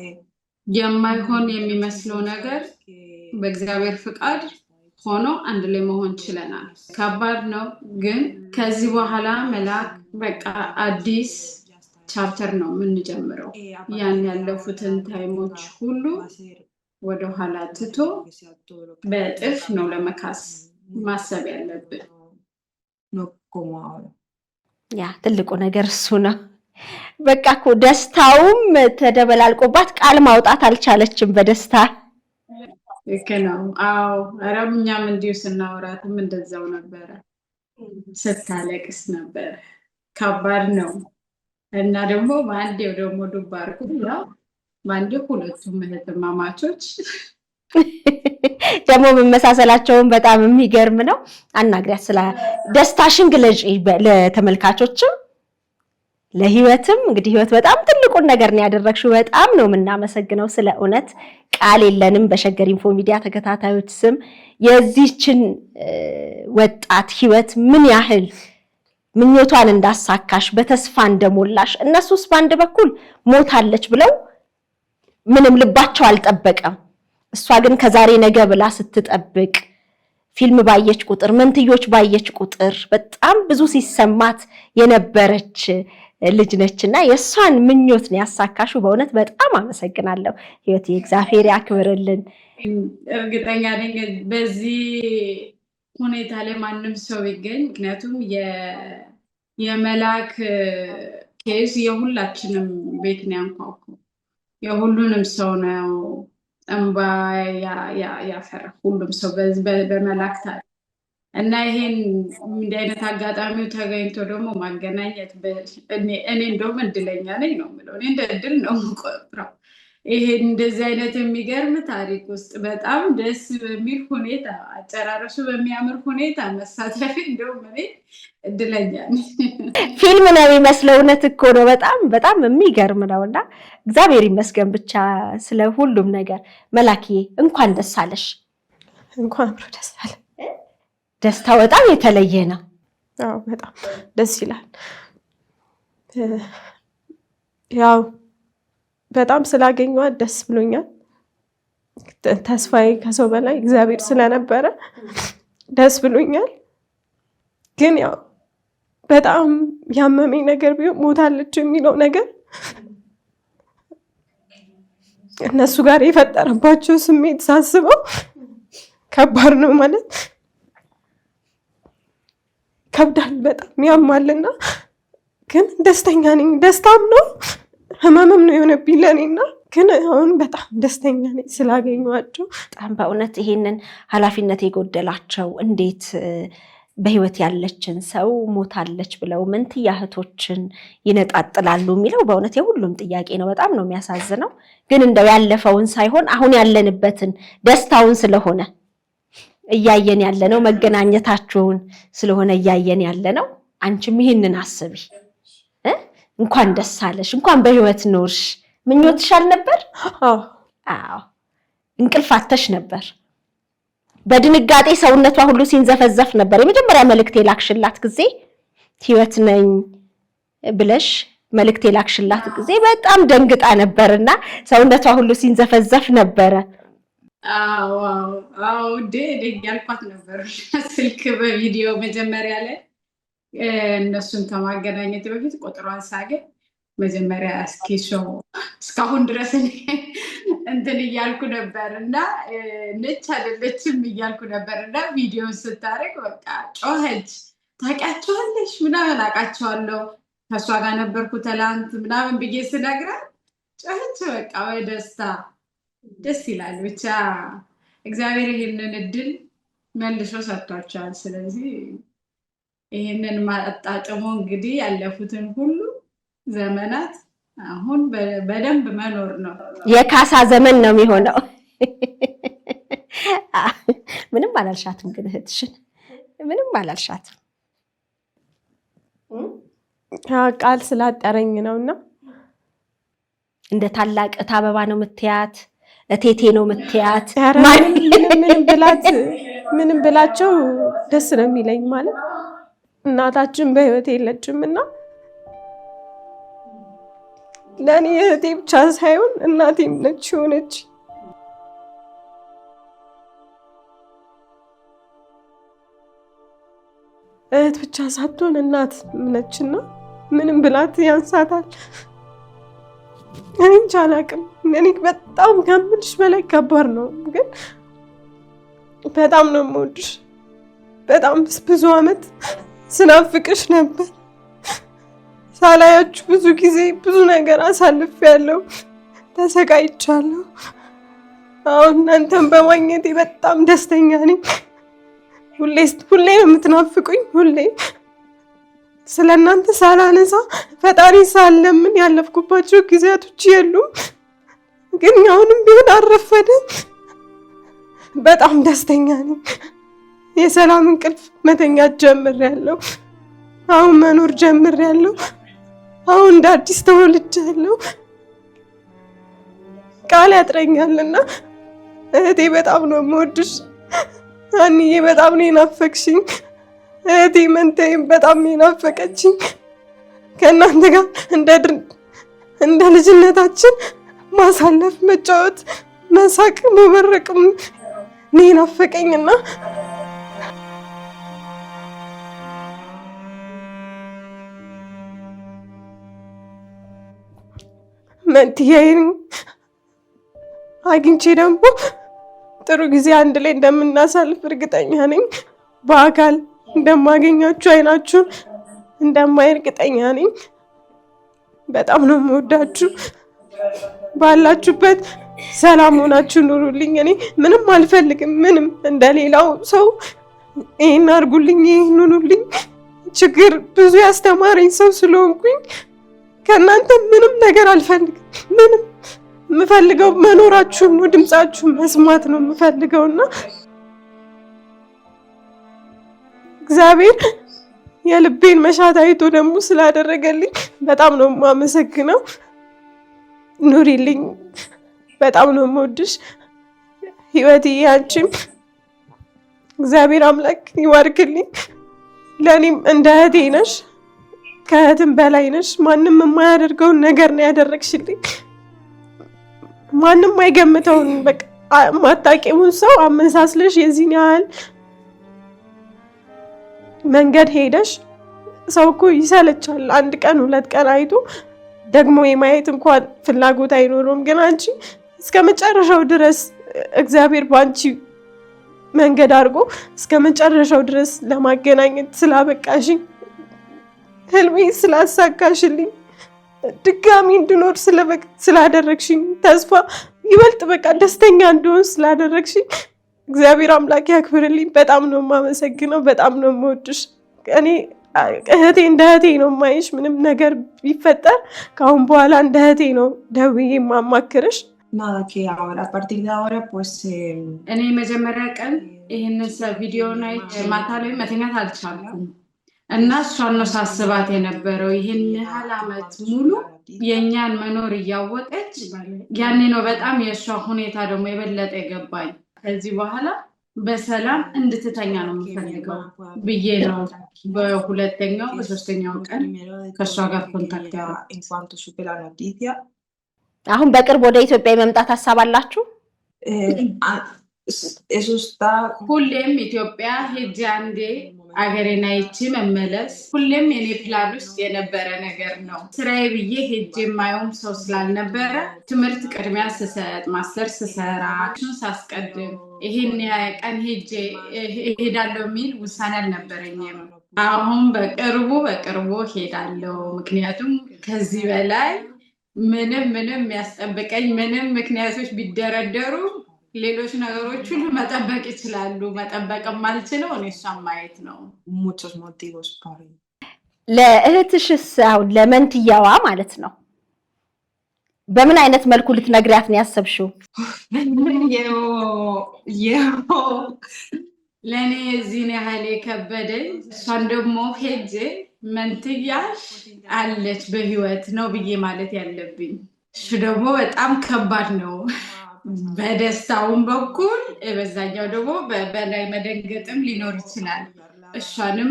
የማይሆን የሚመስለው ነገር በእግዚአብሔር ፍቃድ ሆኖ አንድ ላይ መሆን ችለናል። ከባድ ነው ግን ከዚህ በኋላ መላክ በቃ አዲስ ቻፕተር ነው የምንጀምረው። ያን ያለፉትን ታይሞች ሁሉ ወደ ኋላ ትቶ በጥፍ ነው ለመካስ ማሰብ ያለብን። ያ ትልቁ ነገር እሱ ነው። በቃ እኮ ደስታውም ተደበላልቆባት ቃል ማውጣት አልቻለችም በደስታ። ነው አዎ አረብኛም እንዲሁ ስናወራትም እንደዛው ነበር። ስታለቅስ ነበር። ከባድ ነው እና ደግሞ ባንዴው ደግሞ ዱባርኩ ያው ባንዴው ሁለቱም እህትማማቾች ደግሞ መመሳሰላቸውን በጣም የሚገርም ነው። አናግሪያት ስለ ደስታሽን ግለጪ ለተመልካቾችም ለህይወትም። እንግዲህ ህይወት በጣም ትልቁን ነገር ነው ያደረግሽው። በጣም ነው የምናመሰግነው። ስለ እውነት ቃል የለንም በሸገር ኢንፎ ሚዲያ ተከታታዮች ስም የዚህችን ወጣት ህይወት ምን ያህል ምኞቷን እንዳሳካሽ በተስፋ እንደሞላሽ። እነሱስ ባንድ በኩል ሞታለች ብለው ምንም ልባቸው አልጠበቀም። እሷ ግን ከዛሬ ነገ ብላ ስትጠብቅ ፊልም ባየች ቁጥር መንትዮች ባየች ቁጥር በጣም ብዙ ሲሰማት የነበረች ልጅ ነችና የሷን ምኞት ነው ያሳካሹ። በእውነት በጣም አመሰግናለሁ ህይወት፣ እግዚአብሔር ያክብርልን። እርግጠኛ ነኝ በዚህ ሁኔታ ላይ ማንም ሰው ቢገኝ፣ ምክንያቱም የመላክ ኬዝ የሁላችንም ቤት ነው ያንኳኳው፣ የሁሉንም ሰው ነው እንባ ያፈራ ሁሉም ሰው በመላክ ታሪክ እና ይሄን እንዲህ አይነት አጋጣሚው ተገኝቶ ደግሞ ማገናኘት እኔ እንደውም እድለኛ ነኝ ነው የምለው። እኔ እንደ እድል ነው የምቆጥረው። ይሄ እንደዚህ አይነት የሚገርም ታሪክ ውስጥ በጣም ደስ በሚል ሁኔታ አጨራረሱ በሚያምር ሁኔታ መሳተፍ እንደውም እኔ እድለኛ ነኝ። ፊልም ነው የሚመስለው። እውነት እኮ ነው። በጣም በጣም የሚገርም ነውና እግዚአብሔር ይመስገን ብቻ ስለ ሁሉም ነገር። መላክዬ እንኳን ደስ አለሽ። እንኳን አብሮ ደስ አለ። ደስታው በጣም የተለየ ነው። አዎ በጣም ደስ ይላል። ያው በጣም ስላገኘኋት ደስ ብሎኛል። ተስፋዬ ከሰው በላይ እግዚአብሔር ስለነበረ ደስ ብሎኛል። ግን ያው በጣም ያመመኝ ነገር ቢሆን ሞታለች የሚለው ነገር እነሱ ጋር የፈጠረባቸው ስሜት ሳስበው ከባድ ነው ማለት ከብዳል፣ በጣም ያማልና ግን ደስተኛ ነኝ። ደስታም ነው ህመምም ነው የሆነብኝ ለእኔና ግን አሁን በጣም ደስተኛ ነኝ ስላገኘኋቸው። በጣም በእውነት ይሄንን ኃላፊነት የጎደላቸው እንዴት በህይወት ያለችን ሰው ሞታለች ብለው መንትያ እህቶችን ይነጣጥላሉ የሚለው በእውነት የሁሉም ጥያቄ ነው። በጣም ነው የሚያሳዝነው። ግን እንደው ያለፈውን ሳይሆን አሁን ያለንበትን ደስታውን ስለሆነ እያየን ያለነው መገናኘታችሁን ስለሆነ እያየን ያለነው። አንቺም ይሄንን አስቢ። እንኳን ደስ አለሽ፣ እንኳን በህይወት ኖርሽ። ምኞትሽ አልነበር? አዎ እንቅልፍ አጥተሽ ነበር። በድንጋጤ ሰውነቷ ሁሉ ሲንዘፈዘፍ ነበር። የመጀመሪያ መልእክት የላክሽላት ጊዜ ህይወት ነኝ ብለሽ መልእክት የላክሽላት ጊዜ በጣም ደንግጣ ነበርና ሰውነቷ ሁሉ ሲንዘፈዘፍ ነበረ። አዎ ያልኳት ነበር ስልክ በቪዲዮ መጀመሪያ ላይ እነሱን ከማገናኘት በፊት ቁጥሯን ሳገኝ መጀመሪያ እስኪሾው እስካሁን ድረስ እንትን እያልኩ ነበር እና ነች አይደለችም እያልኩ ነበር እና ቪዲዮን ስታደርግ በቃ ጮኸች። ታውቂያቸዋለሽ ምናምን አውቃቸዋለሁ ከእሷ ጋር ነበርኩ ትላንት ምናምን ብዬ ስነግራት ጮኸች። በቃ በደስታ ደስ ይላል። ብቻ እግዚአብሔር ይሄንን እድል መልሶ ሰጥቷቸዋል። ስለዚህ ይሄንን ማጣጣሙ እንግዲህ ያለፉትን ሁሉ ዘመናት አሁን በደንብ መኖር ነው። የካሳ ዘመን ነው የሚሆነው። ምንም አላልሻትም ግን እህትሽን ምንም አላልሻትም። ቃል ስላጠረኝ ነውና እንደ ታላቅ እታበባ ነው የምትያት፣ እቴቴ ነው የምትያት። ምንም ብላቸው ደስ ነው የሚለኝ ማለት እናታችን በህይወት የለችምና ለኔ እህቴ ብቻ ሳይሆን እናቴም ነች ሆነች። እህት ብቻ ሳትሆን እናት ነችና ምንም ብላት ያንሳታል። እኔ እንጃ አላውቅም። እኔ በጣም ከምልሽ በላይ ከባድ ነው፣ ግን በጣም ነው የምወድሽ። በጣም ብዙ አመት ስናፍቅሽ ነበር። ሳላያችሁ ብዙ ጊዜ ብዙ ነገር አሳልፌያለሁ፣ ተሰቃይቻለሁ። አሁን እናንተን በማግኘቴ በጣም ደስተኛ ነኝ። ሁሌ ነው የምትናፍቁኝ። ሁሌ ስለ እናንተ ሳላነሳ ፈጣሪ ሳለምን ያለፍኩባቸው ጊዜያቶች የሉም፣ ግን አሁንም ቢሆን አልረፈደም። በጣም ደስተኛ ነኝ። የሰላም እንቅልፍ መተኛት ጀምሬያለሁ። አሁን መኖር ጀምሬያለሁ። አሁን እንደ አዲስ ተወልጃለሁ። ቃል ያጥረኛልና እህቴ በጣም ነው የምወድሽ። አንዬ በጣም ነው የናፈቅሽኝ። እህቴ መንተይም በጣም ነው የናፈቀችኝ። ከእናንተ ጋር እንደ ልጅነታችን ማሳለፍ፣ መጫወት፣ መሳቅ፣ መበረቅም ነው የናፈቀኝና መንትያዬን አግኝቼ ደግሞ ጥሩ ጊዜ አንድ ላይ እንደምናሳልፍ እርግጠኛ ነኝ። በአካል እንደማገኛችሁ አይናችሁን እንደማይ እርግጠኛ ነኝ። በጣም ነው የምወዳችሁ። ባላችሁበት ሰላም ሆናችሁ ኑሩልኝ። እኔ ምንም አልፈልግም። ምንም እንደሌላው ሰው ይሄን አድርጉልኝ፣ ይሄን ሁኑልኝ። ችግር ብዙ ያስተማረኝ ሰው ስለሆንኩኝ ከእናንተ ምንም ነገር አልፈልግም። ምንም የምፈልገው መኖራችሁን ነው፣ ድምጻችሁን መስማት ነው የምፈልገውና እግዚአብሔር የልቤን መሻት አይቶ ደግሞ ስላደረገልኝ በጣም ነው የማመሰግነው። ኑሪልኝ። በጣም ነው የምወድሽ ህይወትዬ። አንቺም እግዚአብሔር አምላክ ይባርክልኝ። ለእኔም እንደ እህቴ ነሽ፣ ከእህትም በላይ ነሽ። ማንም የማያደርገውን ነገር ነው ያደረግሽልኝ። ማንም አይገምተውን በቃ ማታውቂውን ሰው አመሳስለሽ የዚህን ያህል መንገድ ሄደሽ። ሰው እኮ ይሰለቻል። አንድ ቀን ሁለት ቀን አይቶ ደግሞ የማየት እንኳን ፍላጎት አይኖረውም። ግን አንቺ እስከ መጨረሻው ድረስ እግዚአብሔር በአንቺ መንገድ አድርጎ እስከ መጨረሻው ድረስ ለማገናኘት ስላበቃሽኝ፣ ህልሜ ስላሳካሽልኝ፣ ድጋሚ እንድኖር ስላደረግሽኝ፣ ተስፋ ይበልጥ በቃ ደስተኛ እንድሆን ስላደረግሽኝ እግዚአብሔር አምላክ ያክብርልኝ። በጣም ነው የማመሰግነው። በጣም ነው የምወድሽ። እኔ እህቴ እንደ እህቴ ነው የማይሽ። ምንም ነገር ቢፈጠር ከአሁን በኋላ እንደ እህቴ ነው ደውዬ የማማክርሽ። Nada, que ahora, a partir de ahora, pues... እኔ መጀመሪያ ቀን ይህንን ቪዲዮን አይቼ ማታ ላይ መተኛት አልቻልኩም እና እሷን ነው ሳስባት የነበረው። ይህን ያህል ዓመት ሙሉ የእኛን መኖር እያወቀች ያኔ ነው በጣም የእሷ ሁኔታ ደግሞ የበለጠ የገባኝ። ከዚህ በኋላ በሰላም እንድትተኛ ነው የምፈልገው ብዬ ነው በሁለተኛው በሶስተኛው ቀን ከእሷ ጋር ኮንታክት ያደረኩት። አሁን በቅርብ ወደ ኢትዮጵያ የመምጣት ሀሳብ አላችሁ? ሁሌም ኢትዮጵያ ሄጄ አንዴ አገሬን አይቼ መመለስ ሁሌም የኔ ፕላን ውስጥ የነበረ ነገር ነው። ስራዬ ብዬ ሄጄ የማየውም ሰው ስላልነበረ ትምህርት ቅድሚያ ስሰጥ፣ ማስተር ስሰራ፣ ሳስቀድም ይሄን ቀን ሄጄ ሄዳለሁ የሚል ውሳኔ አልነበረኝም። አሁን በቅርቡ ሄዳለሁ። ምክንያቱም ከዚህ በላይ ምንም የሚያስጠብቀኝ ምንም ምክንያቶች ቢደረደሩ ሌሎች ነገሮች ሁሉ መጠበቅ ይችላሉ። መጠበቅ የማልችለው እኔ እሷን ማየት ነው። ለእህትሽስ አሁን ለመንትያዋ ማለት ነው በምን አይነት መልኩ ልትነግሪያት ነው ያሰብሽው? ለእኔ እዚህን ያህል የከበደኝ እሷን ደግሞ ሄጄ መንትያሽ አለች በህይወት ነው ብዬ ማለት ያለብኝ። እሱ ደግሞ በጣም ከባድ ነው። በደስታውን በኩል በዛኛው ደግሞ በላይ መደንገጥም ሊኖር ይችላል። እሷንም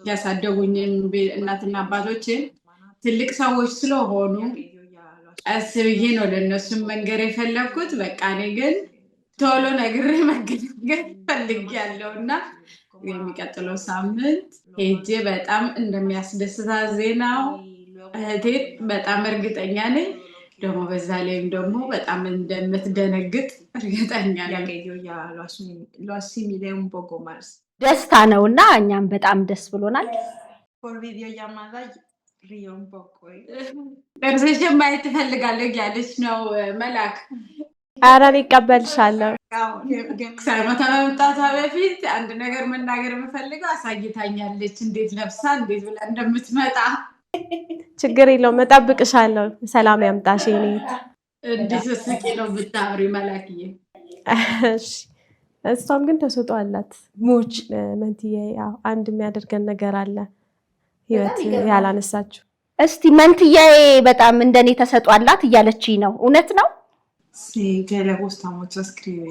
ያሳደጉኝን እናትና አባቶችን ትልቅ ሰዎች ስለሆኑ ቀስ ብዬ ነው ለእነሱም መንገር የፈለግኩት። በቃ እኔ ግን ቶሎ ነግሬ መገናኘት ፈልጌያለሁ እና የሚቀጥለው ሳምንት ሄጄ በጣም እንደሚያስደስታት ዜናው እህቴን በጣም እርግጠኛ ነኝ። ደግሞ በዛ ላይም ደግሞ በጣም እንደምትደነግጥ እርግጠኛ ነኝ። ደስታ ነው እና እኛም በጣም ደስ ብሎናል። ጥርስሽን ማየት ትፈልጋለሁ እያለች ነው መላክ። ኧረ እኔ እቀበልሻለሁ። ከመምጣቷ በፊት አንድ ነገር መናገር የምፈልገው አሳይታኛለች፣ እንዴት ለብሳ እንዴት ብላ እንደምትመጣ። ችግር የለውም እጠብቅሻለሁ። ሰላም ያምጣሽ። እኔ እንዴት ስቂ ነው ብታምሪ መላክዬ። እሺ እሷም ግን ተሰጥኦ አላት። ሞች መንትዬ አንድ የሚያደርገን ነገር አለ ህይወት ያላነሳችሁ። እስቲ መንትያዬ በጣም እንደኔ ተሰጥኦ አላት እያለችኝ ነው። እውነት ነው?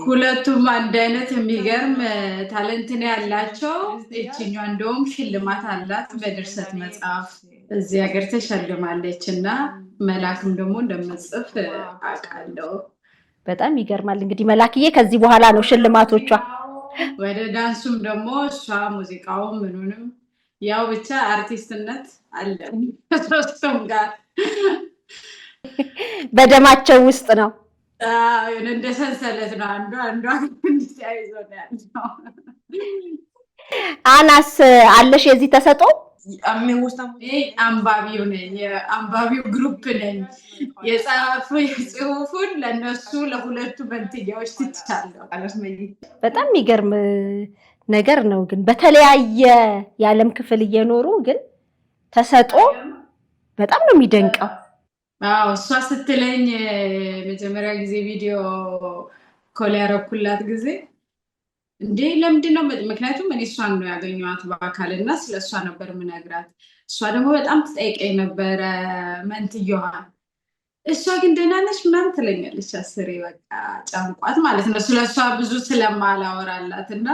ሁለቱም አንድ አይነት የሚገርም ታለንት ነው ያላቸው። እችኛዋ እንደውም ሽልማት አላት በድርሰት መጽሐፍ እዚህ ሀገር ተሸልማለች እና መላክም ደግሞ እንደምጽፍ አውቃለሁ። በጣም ይገርማል። እንግዲህ መላክዬ ከዚህ በኋላ ነው ሽልማቶቿ። ወደ ዳንሱም ደግሞ እሷ ሙዚቃውም ምኑንም ያው ብቻ አርቲስትነት አለ ከሶስቱም ጋር በደማቸው ውስጥ ነው። እንደ ሰንሰለት ነው። አንዷ እንዲያይዞ ነው ያለው። አናስ አለሽ የዚህ ተሰጦ? Me gusta mucho. አንባቢው ነኝ፣ የአንባቢው ግሩፕ ነኝ። የጽሁፉን ለነሱ ለሁለቱ መንትያዎች ትቻለሁ። በጣም የሚገርም ነገር ነው። ግን በተለያየ የዓለም ክፍል እየኖሩ ግን ተሰጦ በጣም ነው የሚደንቀው። አዎ እሷ ስትለኝ መጀመሪያ ጊዜ ቪዲዮ ኮል ያረኩላት ጊዜ እንዴ ለምንድን ነው? ምክንያቱም እኔ እሷን ነው ያገኘኋት በአካል እና ስለ እሷ ነበር የምነግራት። እሷ ደግሞ በጣም ትጠይቀኝ ነበረ መንትየዋ። እሷ ግን ደህና ነሽ ምናምን ትለኛለች። አስሬ በቃ ጫንቋት ማለት ነው ስለ እሷ ብዙ ስለማላወራላት እና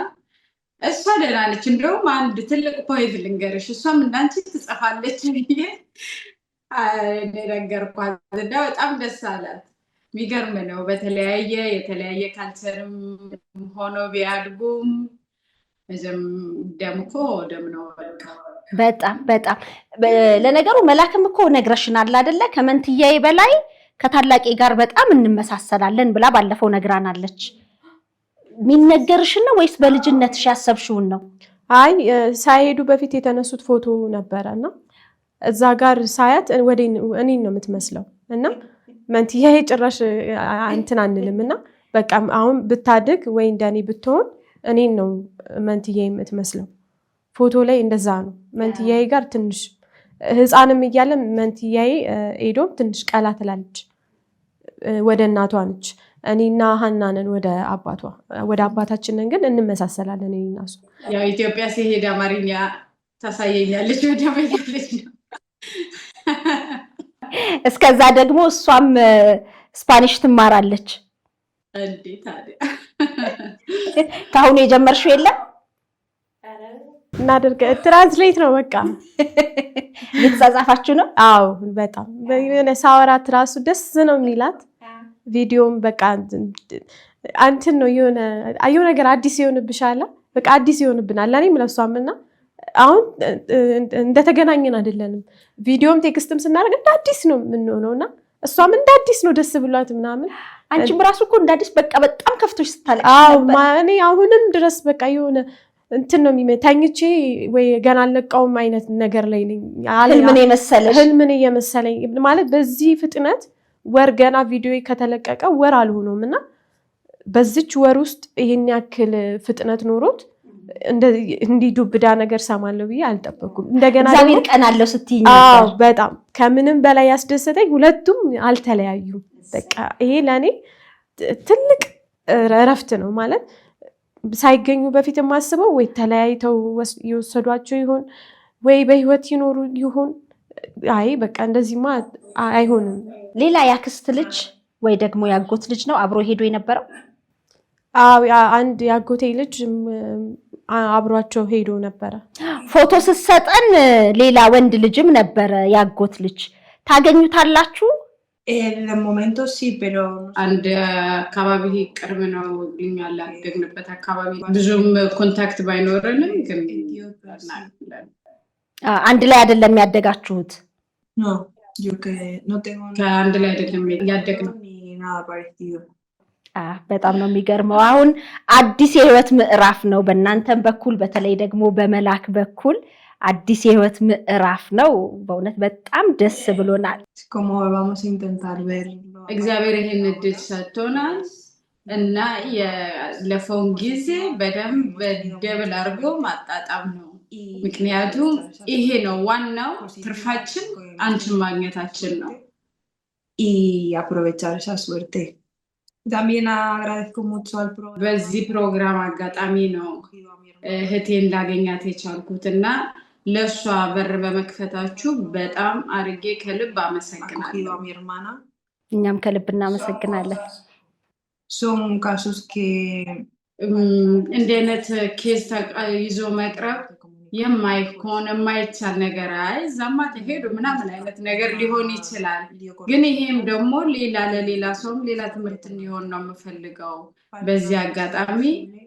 እሷ ደህና ነች። እንደውም አንድ ትልቅ ፖይንት ልንገርሽ፣ እሷም እንዳንቺ ትጽፋለች ብዬ ነገርኳት እና በጣም ደስ አላት። የሚገርም ነው። የተለያየ ካልቸርም ሆኖ ቢያድጉም ደም እኮ ደም ነው በቃ። በጣም ለነገሩ መላክም እኮ ነግረሽናል አይደለ? ከመንትያዬ በላይ ከታላቄ ጋር በጣም እንመሳሰላለን ብላ ባለፈው ነግራናለች። የሚነገርሽን ነው ወይስ በልጅነትሽ ያሰብሽውን ነው? አይ ሳይሄዱ በፊት የተነሱት ፎቶ ነበረና እዛ ጋር ሳያት እኔን ነው የምትመስለው እና መንትያዬ ጭራሽ እንትን አንልም እና በቃ አሁን ብታድግ ወይ እንደኔ ብትሆን እኔን ነው መንትያዬ የምትመስለው። ፎቶ ላይ እንደዛ ነው። መንትያዬ ጋር ትንሽ ህፃንም እያለ መንትያዬ ኤዶም ትንሽ ቀላ ትላለች። ወደ እናቷ ነች። እኔና ሀና ነን ወደ አባታችንን ግን እንመሳሰላለን። እኔና እሱ ያው ኢትዮጵያ ሲሄድ አማርኛ ታሳየኛለች ወደ በያለች ነው። እስከዛ ደግሞ እሷም ስፓኒሽ ትማራለች። እንዴ ታዲያ ካሁን የጀመርሽው የለም? እናደርገ ትራንስሌት ነው በቃ እየተጻጻፋችሁ ነው? አዎ በጣም የሆነ ሳወራት ራሱ ደስ ነው የሚላት። ቪዲዮም በቃ አንተን ነው የሆነ ነገር አዲስ ይሆንብሻል። በቃ አዲስ ይሆንብናል ለኔም ለሷምና አሁን እንደተገናኘን አይደለንም። ቪዲዮም ቴክስትም ስናደርግ እንደ አዲስ ነው የምንሆነውና እሷም እንደ አዲስ ነው ደስ ብሏት ምናምን። አንቺም ራሱ እኮ እንደ አዲስ በቃ በጣም ከፍቶሽ ስታለቅሽ ነበር። አዎ እኔ አሁንም ድረስ በቃ የሆነ እንትን ነው ተኝቼ ወይ ገና አለቀውም አይነት ነገር ላይ ነኝ። ህልምን የመሰለኝ ማለት በዚህ ፍጥነት ወር ገና ቪዲዮ ከተለቀቀ ወር አልሆነውም እና በዚች ወር ውስጥ ይሄን ያክል ፍጥነት ኖሮት እንዲህ ዱብዳ ነገር ሰማለሁ ብዬ አልጠበኩም። እንደገና እግዚአብሔር ቀን አለው ስትይኝ ነበር። በጣም ከምንም በላይ ያስደሰተኝ ሁለቱም አልተለያዩም። በቃ ይሄ ለኔ ትልቅ እረፍት ነው ማለት ሳይገኙ በፊት የማስበው ወይ ተለያይተው የወሰዷቸው ይሆን ወይ በህይወት ይኖሩ ይሆን። አይ በቃ እንደዚህማ አይሆንም። ሌላ ያክስት ልጅ ወይ ደግሞ ያጎት ልጅ ነው አብሮ ሄዶ የነበረው? አንድ ያጎቴ ልጅ አብሯቸው ሄዶ ነበረ። ፎቶ ስትሰጠን ሌላ ወንድ ልጅም ነበረ ያጎት ልጅ። ታገኙታላችሁ? ለሞሜንቶ ሲ pero አንድ አካባቢ ቅርብ ነው ያላደግንበት አካባቢ ብዙም ኮንታክት ባይኖረንም ግን አንድ ላይ አይደለም ያደጋችሁት? no yo que no tengo ከአንድ ላይ አይደለም ያደግነው nada parecido። በጣም ነው የሚገርመው። አሁን አዲስ የህይወት ምዕራፍ ነው በእናንተም በኩል በተለይ ደግሞ በመላክ በኩል አዲስ የህይወት ምዕራፍ ነው። በእውነት በጣም ደስ ብሎናል። como vamos a intentar verlo እግዚአብሔር ይሄን እድል ሰጥቶናል እና ያለፈውን ጊዜ በደንብ ደብል አድርጎ ማጣጣም ነው። ምክንያቱም ይሄ ነው ዋናው ትርፋችን፣ አንቺን ማግኘታችን ነው። y aprovechar esa suerte. También agradezco mucho al programa በዚህ ፕሮግራም አጋጣሚ ነው እህቴን ላገኛት የቻልኩትና ለሷ በር በመክፈታችሁ በጣም አርጌ ከልብ አመሰግናለሁ። a mi hermana. እኛም ከልብ እናመሰግናለን። Son casos que እንደ አይነት ኬስ ይዞ መቅረብ የማይሆን የማይቻል ነገር እዛማ ተሄዱ ምናምን አይነት ነገር ሊሆን ይችላል። ግን ይሄም ደግሞ ለሌላ ሰውም ሌላ ትምህርት እንዲሆን ነው የምፈልገው። በዚህ አጋጣሚ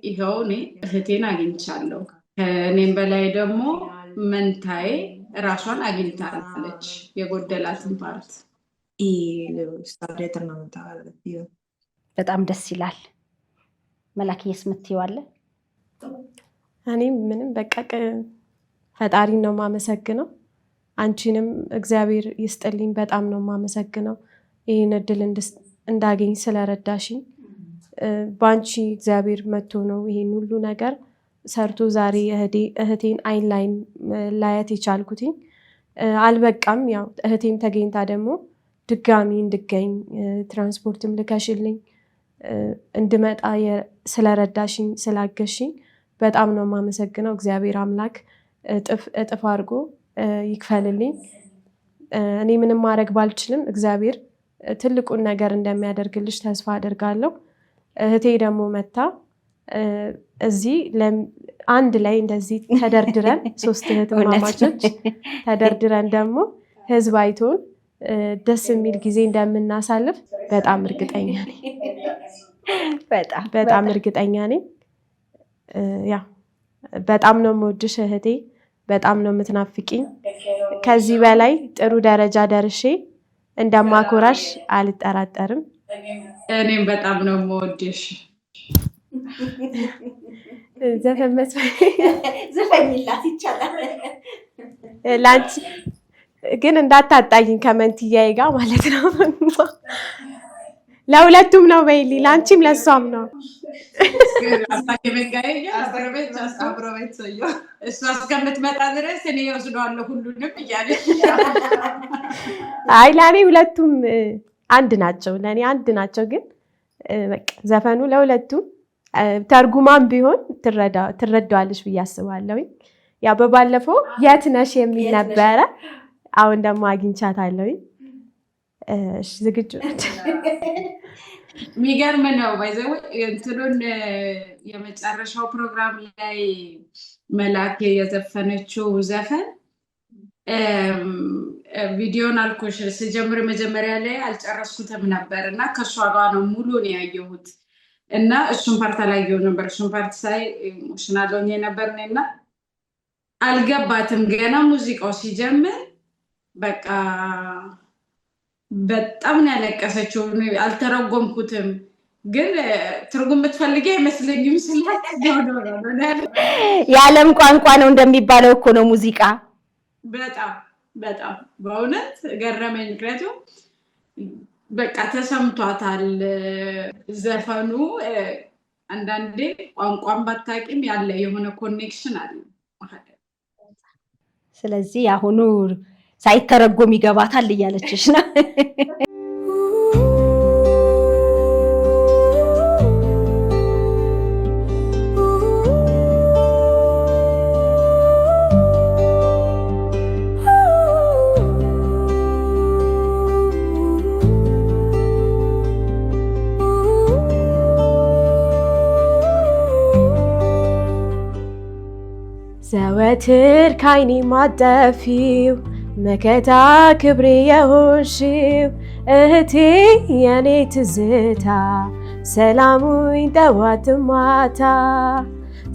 ይኸው እኔ እህቴን አግኝቻለሁ። ከእኔም በላይ ደግሞ መንታዬ ራሷን አግኝታለች የጎደላትን ፓርት። y estaré eternamente agradecido. በጣም ደስ ይላል። መላክዬስ ምትይው አለ? እኔም ምንም በቃ ፈጣሪን ነው ማመሰግነው። አንቺንም እግዚአብሔር ይስጥልኝ በጣም ነው ማመሰግነው። ይሄን እድል እንዳገኝ ስለረዳሽኝ ባንቺ እግዚአብሔር መጥቶ ነው ይሄን ሁሉ ነገር ሰርቶ ዛሬ እህቴን አይን ላይን ላያት የቻልኩትኝ። አልበቃም ያው እህቴም ተገኝታ ደግሞ ድጋሚ እንድገኝ ትራንስፖርትም ልከሽልኝ እንድመጣ ስለረዳሽኝ ስላገሽኝ በጣም ነው ማመሰግነው። እግዚአብሔር አምላክ እጥፍ አድርጎ ይክፈልልኝ። እኔ ምንም ማድረግ ባልችልም እግዚአብሔር ትልቁን ነገር እንደሚያደርግልሽ ተስፋ አደርጋለሁ። እህቴ ደግሞ መታ እዚህ አንድ ላይ እንደዚህ ተደርድረን 3 እህትማማቾች ተደርድረን ደግሞ ህዝብ አይቶን ደስ የሚል ጊዜ እንደምናሳልፍ በጣም እርግጠኛ ነኝ። በጣም እርግጠኛ ነኝ። ያ በጣም ነው የምወድሽ እህቴ፣ በጣም ነው የምትናፍቂኝ። ከዚህ በላይ ጥሩ ደረጃ ደርሼ እንደማኮራሽ አልጠራጠርም። እኔም በጣም ነው የምወድሽ። ዘፈኝላት ይቻላል። ላንቺ ግን እንዳታጣይኝ ከመንትያዬ ጋር ማለት ነው። ለሁለቱም ነው በይሊ፣ ላንቺም ለሷም ነው። እሷ እስከምትመጣ ድረስ እኔ እወስደዋለሁ ሁሉንም እያለች። አይ ለእኔ ሁለቱም አንድ ናቸው፣ ለእኔ አንድ ናቸው። ግን በቃ ዘፈኑ ለሁለቱም ተርጉማም ቢሆን ትረዳዋለሽ ብዬ አስባለሁ። ያ በባለፈው የት ነሽ የሚል ነበረ፣ አሁን ደግሞ አግኝቻታለሁ። እሺ ዝግጁ ነች? የሚገርም ነው። ባይዘው እንትኑን የመጨረሻው ፕሮግራም ላይ መላክ የዘፈነችው ዘፈን ቪዲዮን አልኩሽ ስጀምር መጀመሪያ ላይ አልጨረስኩትም ነበር እና ከሷ ጋር ነው ሙሉን ያየሁት እና እሱን ፓርት አላየሁም ነበር። እሱን ፓርት ሳይ ኢሞሽናል ሆኜ ነበር እና አልገባትም። ገና ሙዚቃው ሲጀምር በቃ በጣም ነው ያለቀሰችው። አልተረጎምኩትም ግን ትርጉም የምትፈልጊ አይመስለኝም። የዓለም ቋንቋ ነው እንደሚባለው እኮ ነው ሙዚቃ። በጣም በእውነት ገረመኝ። ምክንያቱም በቃ ተሰምቷታል ዘፈኑ። አንዳንዴ ቋንቋን ባታውቂም ያለ የሆነ ኮኔክሽን አለ። ስለዚህ አሁኑ ሳይተረጎም ይገባታል እያለችሽ ነው። ዘወትር ካይኔ ማጠፊው መከታ ክብሬ የሆንሽው እህቴ የኔ ትዝታ ሰላሙኝ ጠዋት ማታ።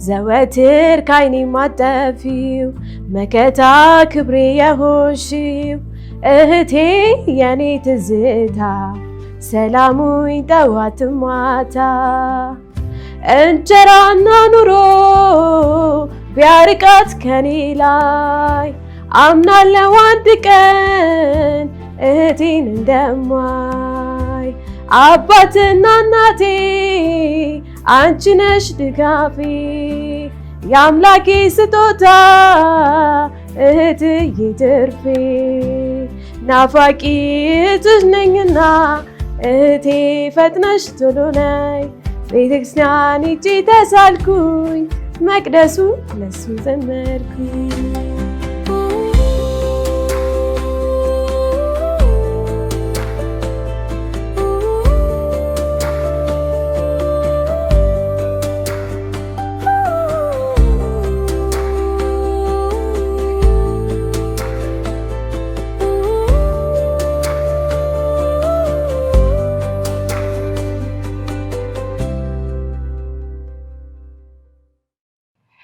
ዘወትር ካይኔ ማጠፊው መከታ ክብሬ የሆንሽው እህቴ የኔ ትዝታ ሰላሙኝ ጠዋት ማታ። እንጀራና ኑሮ ቢያርቃት ከኔ ላይ አምናለሁ አንድ ቀን እህቴን እንደማይ። አባትና እናቴ አንቺ ነሽ ድጋፌ የአምላኬ ስጦታ እህትዬ ትርፌ። ናፋቂ እህትሽ ነኝና እህቴ ፈጥነሽ ቶሎ ነይ። ቤተክርስቲያን ሂጄ ተሳልኩኝ መቅደሱ ለሱ ዘመርኩኝ።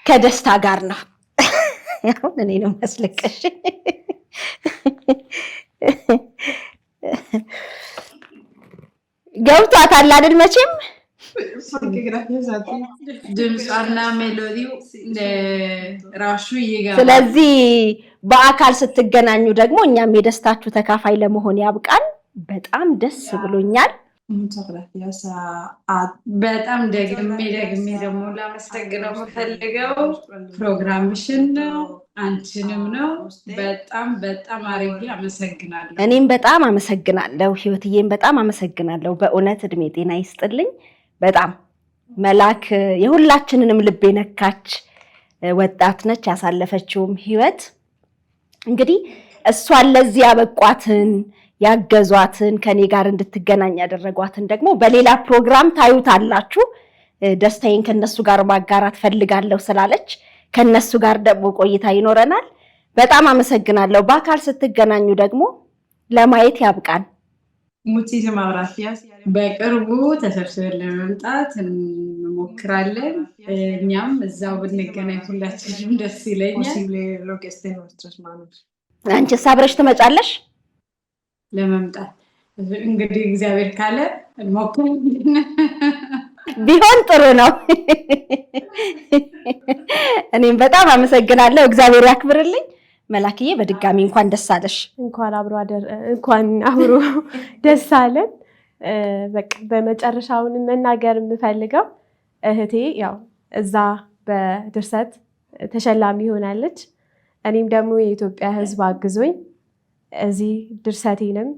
ከደስታ ጋር ነው። አሁን እኔ ነው ማስለቀሽ። ገብቷታል አይደል መቼም Porque gracias a ti. ድምጿና ሜሎዲው ራሱ ይገባል። ስለዚህ በአካል ስትገናኙ ደግሞ እኛም የደስታችሁ ተካፋይ ለመሆን ያብቃን። በጣም ደስ ብሎኛል። Muchas gracias በጣም ደግሜ ደግሞ ላመሰግነው የምፈልገው ፕሮግራምሽን ነው አንቺንም ነው። በጣም አርጌ አመሰግናለሁ። እኔም በጣም አመሰግናለሁ። ህይወትዬም በጣም አመሰግናለሁ። በእውነት እድሜ ጤና ይስጥልኝ። በጣም መላክ የሁላችንንም ልብ የነካች ወጣት ነች። ያሳለፈችውም ህይወት እንግዲህ እሷን ለዚህ ያበቋትን ያገዟትን ከኔ ጋር እንድትገናኝ ያደረጓትን ደግሞ በሌላ ፕሮግራም ታዩታላችሁ። ደስታዬን ከነሱ ጋር ማጋራት ፈልጋለሁ ስላለች ከነሱ ጋር ደግሞ ቆይታ ይኖረናል። በጣም አመሰግናለሁ። በአካል ስትገናኙ ደግሞ ለማየት ያብቃን። Muchísimas gracias. በቅርቡ ተሰብስበን ለመምጣት እንሞክራለን። እኛም እዛው ብንገናኝ ሁላችንም ደስ ይለኛል። Posible lo que esté en nuestras manos. አንቺስ አብረሽ ትመጫለሽ? ለመምጣት እንግዲህ እግዚአብሔር ካለ እንሞክራለን። ቢሆን ጥሩ ነው። እኔም በጣም አመሰግናለሁ። እግዚአብሔር ያክብርልኝ። መላክዬ በድጋሚ እንኳን ደስ አለሽ። እንኳን አብሮ ደስ አለን። በቃ በመጨረሻውን መናገር የምፈልገው እህቴ ያው እዛ በድርሰት ተሸላሚ ሆናለች። እኔም ደግሞ የኢትዮጵያ ሕዝብ አግዞኝ እዚህ ድርሰቴንም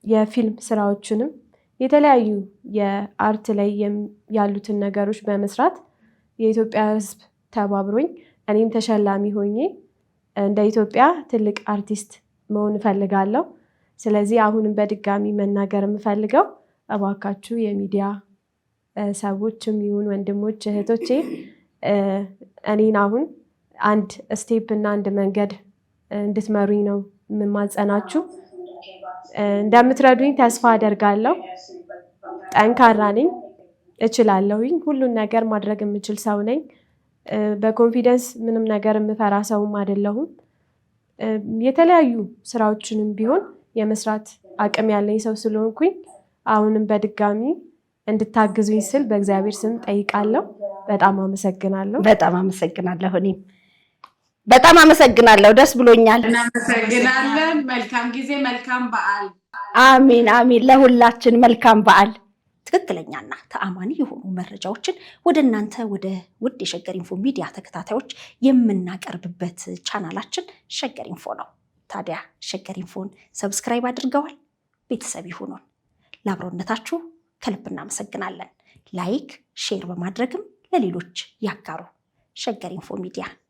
የፊልም ስራዎችንም የተለያዩ የአርት ላይ ያሉትን ነገሮች በመስራት የኢትዮጵያ ሕዝብ ተባብሮኝ እኔም ተሸላሚ ሆኜ እንደ ኢትዮጵያ ትልቅ አርቲስት መሆን እፈልጋለሁ። ስለዚህ አሁንም በድጋሚ መናገር የምፈልገው እባካችሁ የሚዲያ ሰዎችም ይሁን ወንድሞች እህቶቼ እኔን አሁን አንድ ስቴፕ እና አንድ መንገድ እንድትመሩኝ ነው የምማጸናችሁ። እንደምትረዱኝ ተስፋ አደርጋለሁ። ጠንካራ ነኝ፣ እችላለሁኝ። ሁሉን ነገር ማድረግ የምችል ሰው ነኝ። በኮንፊደንስ ምንም ነገር የምፈራ ሰውም አይደለሁም። የተለያዩ ስራዎችንም ቢሆን የመስራት አቅም ያለኝ ሰው ስለሆንኩኝ አሁንም በድጋሚ እንድታግዙኝ ስል በእግዚአብሔር ስም ጠይቃለሁ። በጣም አመሰግናለሁ። በጣም አመሰግናለሁ። እኔም በጣም አመሰግናለሁ። ደስ ብሎኛል። እናመሰግናለን። መልካም ጊዜ፣ መልካም በዓል። አሜን አሜን። ለሁላችን መልካም በዓል። ትክክለኛና ተአማኒ የሆኑ መረጃዎችን ወደ እናንተ ወደ ውድ የሸገር ኢንፎ ሚዲያ ተከታታዮች የምናቀርብበት ቻናላችን ሸገር ኢንፎ ነው። ታዲያ ሸገር ኢንፎን ሰብስክራይብ አድርገዋል? ቤተሰብ ይሁኑን። ለአብሮነታችሁ ከልብ እናመሰግናለን። ላይክ፣ ሼር በማድረግም ለሌሎች ያጋሩ። ሸገር ኢንፎ ሚዲያ